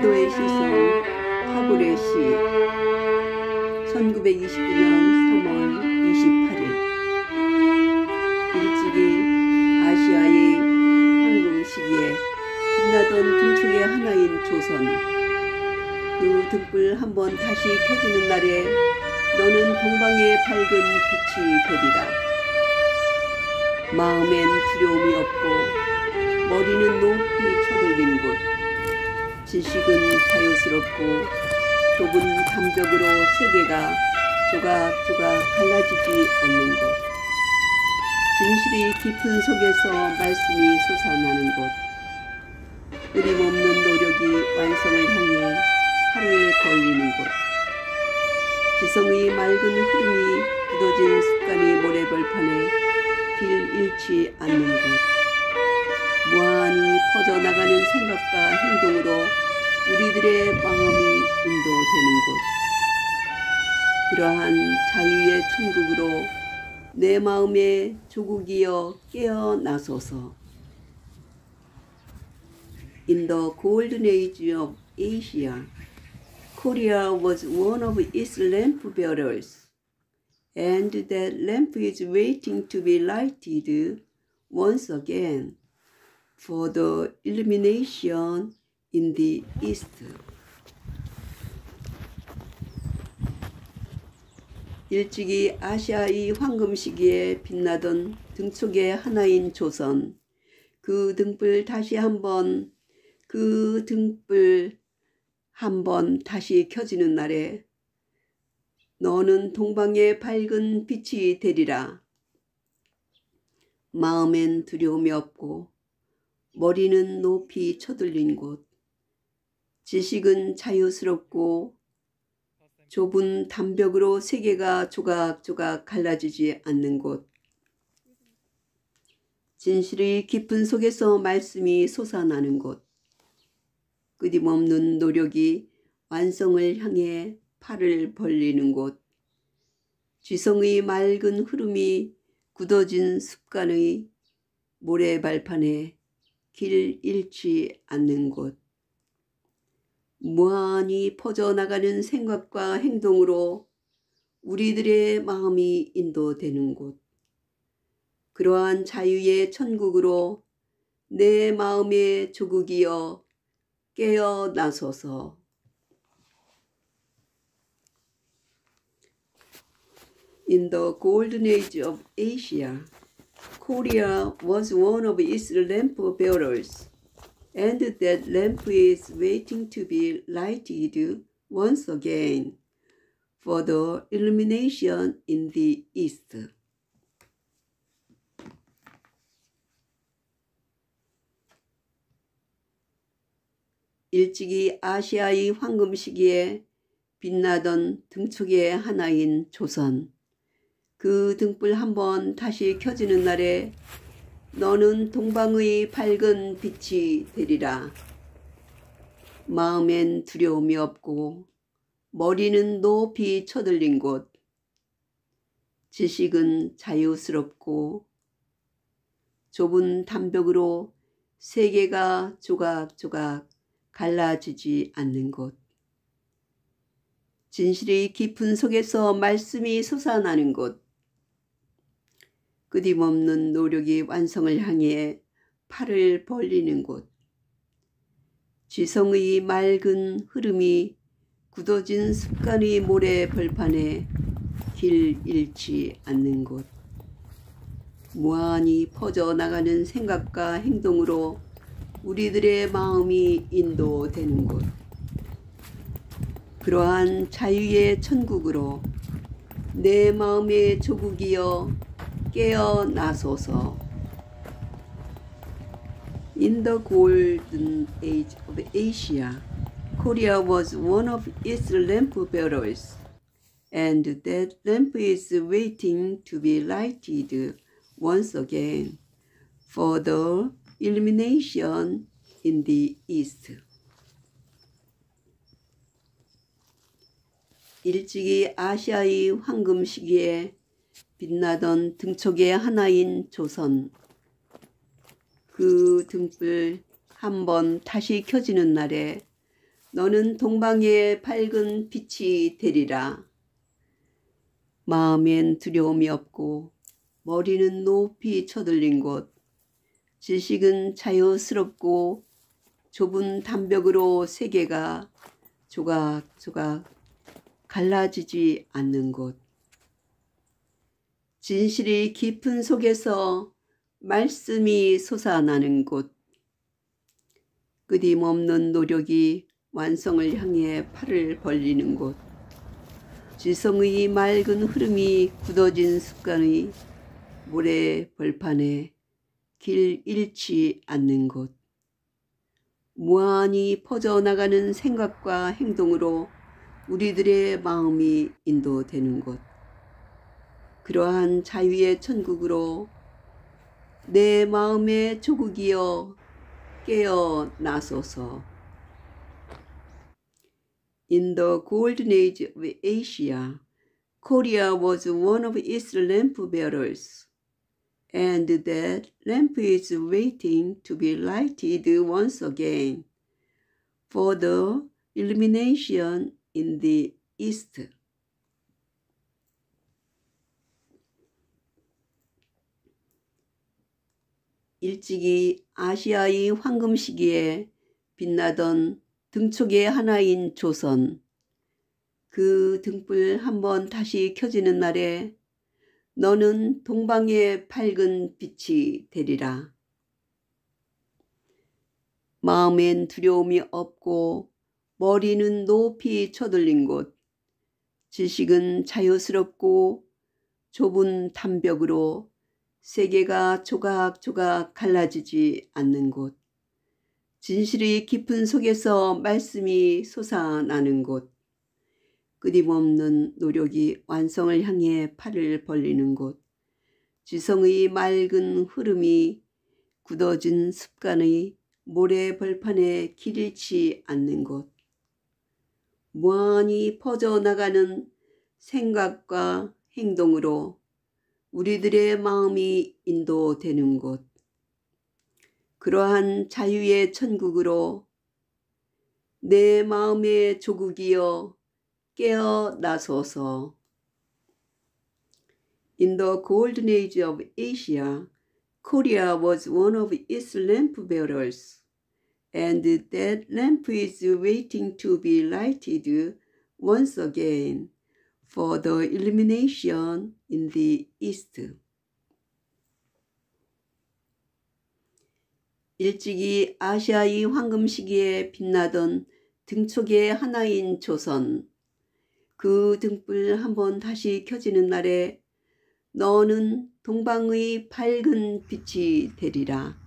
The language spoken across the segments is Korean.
인도의 시성 타고레 시 1929년 3월 28일 일찍이 아시아의 황금 시기에 빛나던 등축의 하나인 조선 그 등불 한번 다시 켜지는 날에 너는 동방의 밝은 빛이 되리라. 마음엔 두려움이 없고 머리는 높이 쳐들린 곳 지식은 자유스럽고 좁은 담벽으로 세계가 조각조각 갈라지지 않는 곳 진실이 깊은 속에서 말씀이 솟아나는 곳 끊임없는 노력이 완성을 향해 팔을 벌리는 곳 지성의 맑은 흐름이 굳어진 습관의 모래벌판에 길 잃지 않는 곳 무한히 퍼져나가는 생각과 행동으로 우리들의 마음이 인도되는 곳 그러한 자유의 천국으로 내 마음의 조국이여 깨어나소서. In the golden age of Asia, Korea was one of its lamp bearers, and that lamp is waiting to be lighted once again for the illumination in the east. 일찍이 아시아의 황금 시기에 빛나던 등촉의 하나인 조선, 그 등불 한번 다시 켜지는 날에 너는 동방의 밝은 빛이 되리라. 마음엔 두려움이 없고 머리는 높이 쳐들린 곳 지식은 자유스럽고 좁은 담벽으로 세계가 조각조각 갈라지지 않는 곳 진실의 깊은 속에서 말씀이 솟아나는 곳 끊임없는 노력이 완성을 향해 팔을 벌리는 곳 지성의 맑은 흐름이 굳어진 습관의 모래발판에 길 잃지 않는 곳 무한히 퍼져나가는 생각과 행동으로 우리들의 마음이 인도되는 곳 그러한 자유의 천국으로 내 마음의 조국이여 깨어나소서. In the golden age of Asia, Korea was one of its lamp bearers, and that lamp is waiting to be lighted once again for the illumination in the east. 일찍이 아시아의 황금 시기에 빛나던 등축의 하나인 조선, 그 등불 한번 다시 켜지는 날에 너는 동방의 밝은 빛이 되리라. 마음엔 두려움이 없고 머리는 높이 쳐들린 곳 지식은 자유스럽고 좁은 담벽으로 세계가 조각조각 갈라지지 않는 곳 진실의 깊은 속에서 말씀이 솟아나는 곳 끊임없는 노력이 완성을 향해 팔을 벌리는 곳 지성의 맑은 흐름이 굳어진 습관의 모래 벌판에 길 잃지 않는 곳 무한히 퍼져나가는 생각과 행동으로 우리들의 마음이 인도되는 곳 그러한 자유의 천국으로 내 마음의 조국이여 깨어나소서. In the golden age of Asia, Korea was one of its lamp bearers, and that lamp is waiting to be lighted once again for the illumination in the east. 일찍이 아시아의 황금 시기에 빛나던 등촉의 하나인 조선, 그 등불 한번 다시 켜지는 날에 너는 동방의 밝은 빛이 되리라. 마음엔 두려움이 없고 머리는 높이 쳐들린 곳, 지식은 자유스럽고 좁은 담벽으로 세계가 조각조각 갈라지지 않는 곳, 진실이 깊은 속에서 말씀이 솟아나는 곳, 끊임없는 노력이 완성을 향해 팔을 벌리는 곳, 지성의 맑은 흐름이 굳어진 습관의 모래 벌판에 길 잃지 않는 곳, 무한히 퍼져나가는 생각과 행동으로 우리들의 마음이 인도되는 곳, 그러한 자유의 천국으로 내 마음의 조국이여 깨어나소서. In the golden age of Asia, Korea was one of its lamp bearers, and that lamp is waiting to be lighted once again for the illumination in the east. 일찍이 아시아의 황금 시기에 빛나던 등촉의 하나인 조선, 그 등불 한번 다시 켜지는 날에 너는 동방의 밝은 빛이 되리라. 마음엔 두려움이 없고 머리는 높이 쳐들린 곳, 지식은 자유스럽고 좁은 담벽으로 세계가 조각조각 갈라지지 않는 곳, 진실의 깊은 속에서 말씀이 솟아나는 곳, 끊임없는 노력이 완성을 향해 팔을 벌리는 곳, 지성의 맑은 흐름이 굳어진 습관의 모래 벌판에 길 잃지 않는 곳, 무한히 퍼져나가는 생각과 행동으로 우리들의 마음이 인도되는 곳, 그러한 자유의 천국으로 내 마음의 조국이여 깨어나소서. In the golden age of Asia, Korea was one of its lamp bearers, and that lamp is waiting to be lighted once again for the illumination in the east. 일찍이 아시아의 황금 시기에 빛나던 등촉의 하나인 조선, 그 등불 한번 다시 켜지는 날에 너는 동방의 밝은 빛이 되리라.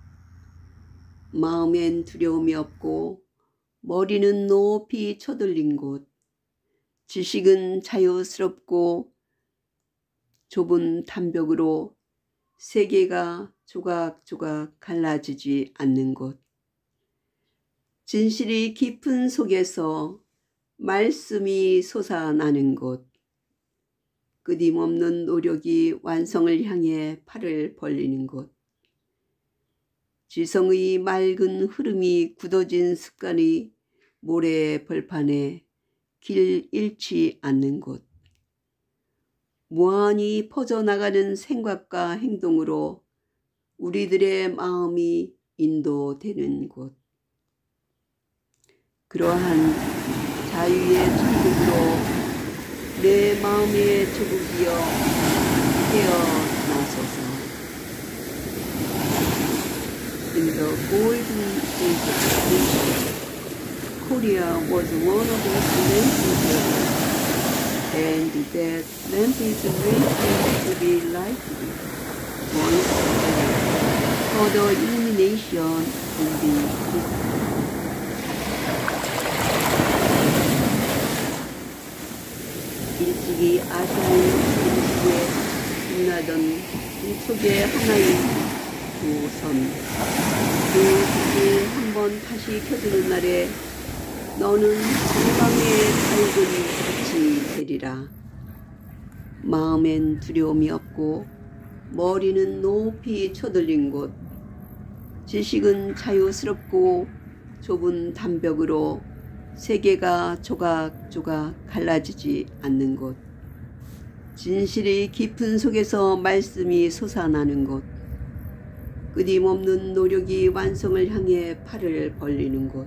마음엔 두려움이 없고 머리는 높이 쳐들린 곳, 지식은 자유스럽고 좁은 담벽으로 세계가 조각조각 갈라지지 않는 곳, 진실이 깊은 속에서 말씀이 솟아나는 곳, 끊임없는 노력이 완성을 향해 팔을 벌리는 곳, 지성의 맑은 흐름이 굳어진 습관의 모래 벌판에 길 잃지 않는 곳, 무한히 퍼져나가는 생각과 행동으로 우리들의 마음이 인도되는 곳, 그러한 자유의 천국으로 내 마음의 조국이여 깨어나소서. In the golden age of Asia, Korea was one of its lamp and that lamp is waiting to be lighted once again for the illumination in the east. 일찍이 아시아의 일시에 빛나던 등촉의 하나인 조선, 그 빛이 한번 다시 켜지는 날에 너는 동방의 밝은 빛이 되리라. 마음엔 두려움이 없고 머리는 높이 쳐들린 곳, 지식은 자유스럽고 좁은 담벽으로 세계가 조각조각 갈라지지 않는 곳, 진실이 깊은 속에서 말씀이 솟아나는 곳, 끊임없는 노력이 완성을 향해 팔을 벌리는 곳,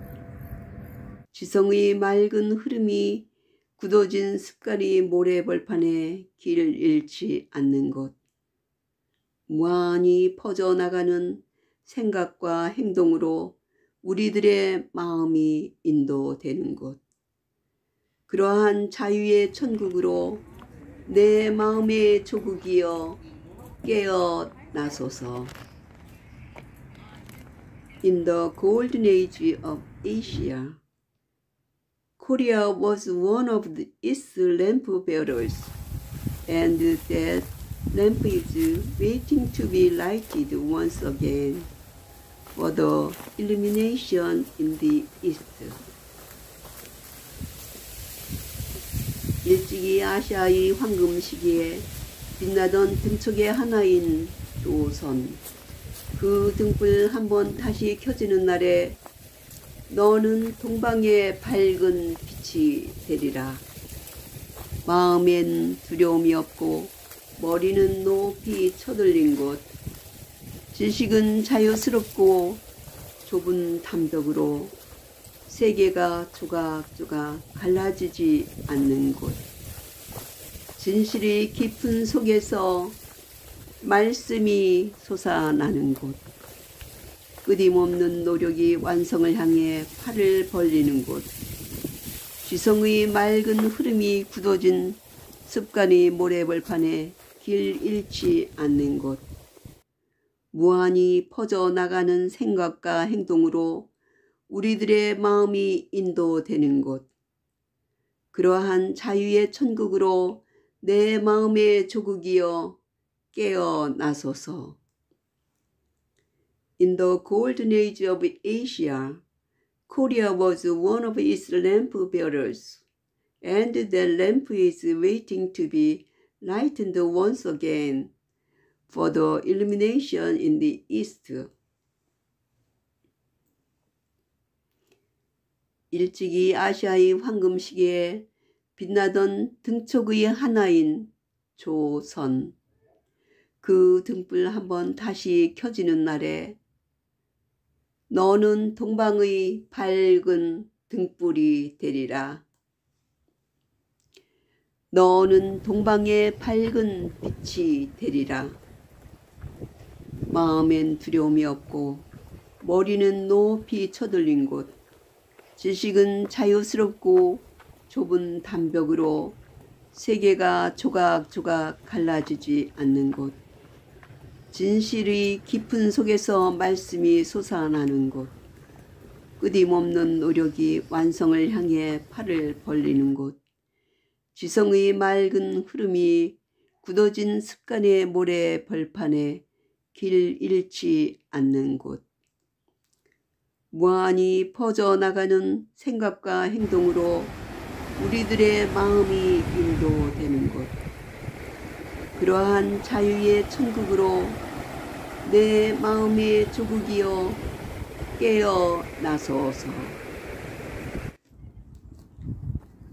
지성의 맑은 흐름이 굳어진 습관이 모래벌판에 길 잃지 않는 곳, 무한히 퍼져나가는 생각과 행동으로 우리들의 마음이 인도되는 곳, 그러한 자유의 천국으로 내 마음의 조국이여 깨어나소서. In the golden age of Asia, Korea was one of its lamp bearers, and that lamp is waiting to be lighted once again for the illumination in the east. 일찍이 아시아의 황금 시기에 빛나던 등촉의 하나인 조선, 그 등불 한번 다시 켜지는 날에 너는 동방의 밝은 빛이 되리라. 마음엔 두려움이 없고 머리는 높이 쳐들린 곳, 지식은 자유스럽고 좁은 담벽으로 세계가 조각조각 갈라지지 않는 곳, 진실이 깊은 속에서 말씀이 솟아나는 곳, 끊임없는 노력이 완성을 향해 팔을 벌리는 곳, 지성의 맑은 흐름이 굳어진 습관의 모래벌판에 길 잃지 않는 곳, 무한히 퍼져나가는 생각과 행동으로 우리들의 마음이 인도되는 곳, 그러한 자유의 천국으로 내 마음의 조국이여 깨어나소서. In the golden age of Asia, Korea was one of its lamp bearers, and the lamp is waiting to be lightened once again for the illumination in the east. 일찍이 아시아의 황금 시기에 빛나던 등촉의 하나인 조선, 그 등불 한번 다시 켜지는 날에 너는 동방의 밝은 등불이 되리라. 너는 동방의 밝은 빛이 되리라. 마음엔 두려움이 없고 머리는 높이 쳐들린 곳, 지식은 자유스럽고 좁은 담벽으로 세계가 조각조각 갈라지지 않는 곳, 진실이 깊은 속에서 말씀이 솟아나는 곳, 끊임없는 노력이 완성을 향해 팔을 벌리는 곳, 지성의 맑은 흐름이 굳어진 습관의 모래 벌판에 길 잃지 않는 곳, 무한히 퍼져나가는 생각과 행동으로 우리들의 마음이 인도되는 곳, 그러한 자유의 천국으로 내 마음의 조국이여 깨어나소서.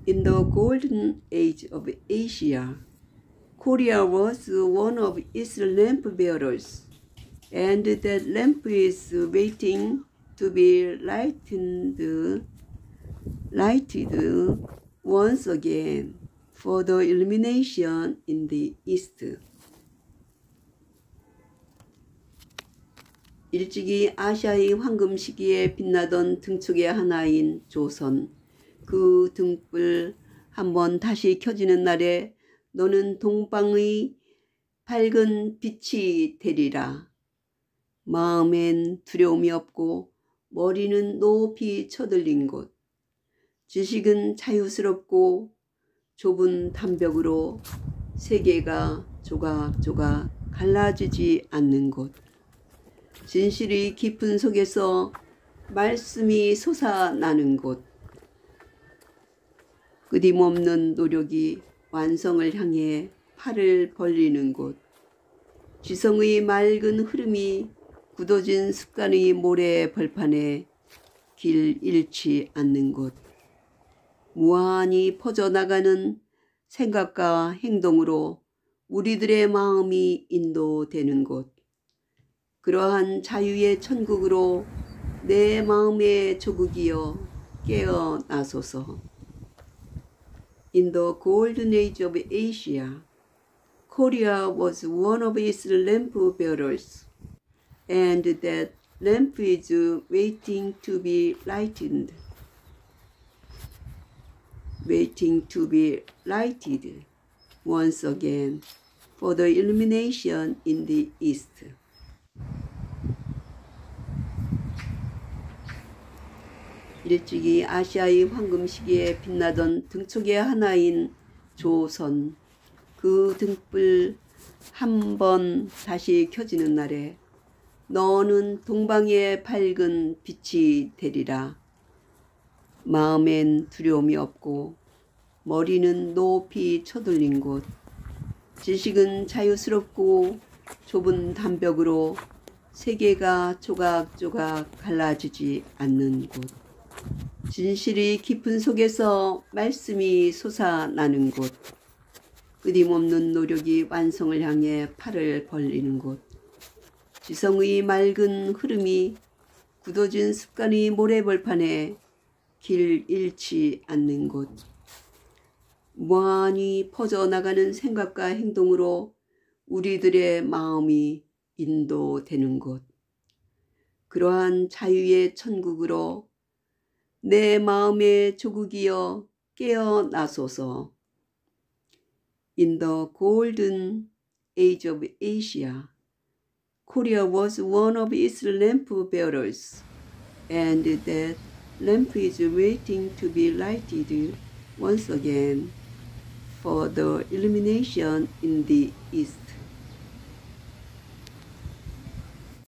In the golden age of Asia, Korea was one of its lamp bearers, and that lamp is waiting to be lighted once again for the illumination in the east. 일찍이 아시아의 황금 시기에 빛나던 등촉의 하나인 조선, 그 등불 한번 다시 켜지는 날에 너는 동방의 밝은 빛이 되리라. 마음엔 두려움이 없고 머리는 높이 쳐들린 곳, 지식은 자유스럽고 좁은 담벽으로 세계가 조각조각 갈라지지 않는 곳, 진실이 깊은 속에서 말씀이 솟아나는 곳, 끊임없는 노력이 완성을 향해 팔을 벌리는 곳, 지성의 맑은 흐름이 굳어진 습관의 모래 벌판에 길 잃지 않는 곳, 무한히 퍼져나가는 생각과 행동으로 우리들의 마음이 인도되는 곳. 그러한 자유의 천국으로 내 마음의 조국이여 깨어나소서. In the golden age of Asia, Korea was one of its lamp bearers, and that lamp is waiting to be lighted. Once again for the illumination in the east. 일찍이 아시아의 황금 시기에 빛나던 등촉의 하나인 조선, 그 등불 한 번 다시 켜지는 날에 너는 동방의 밝은 빛이 되리라. 마음엔 두려움이 없고 머리는 높이 쳐돌린 곳, 지식은 자유스럽고 좁은 담벽으로 세계가 조각조각 갈라지지 않는 곳, 진실이 깊은 속에서 말씀이 솟아나는 곳, 끊임없는 노력이 완성을 향해 팔을 벌리는 곳, 지성의 맑은 흐름이 굳어진 습관의 모래벌판에 길 잃지 않는 곳, 무한히 퍼져나가는 생각과 행동으로 우리들의 마음이 인도되는 곳, 그러한 자유의 천국으로 내 마음의 조국이여 깨어나소서. In the golden age of Asia, Korea was one of its lamp bearers, and that lamp is waiting to be lighted once again for the illumination in the east.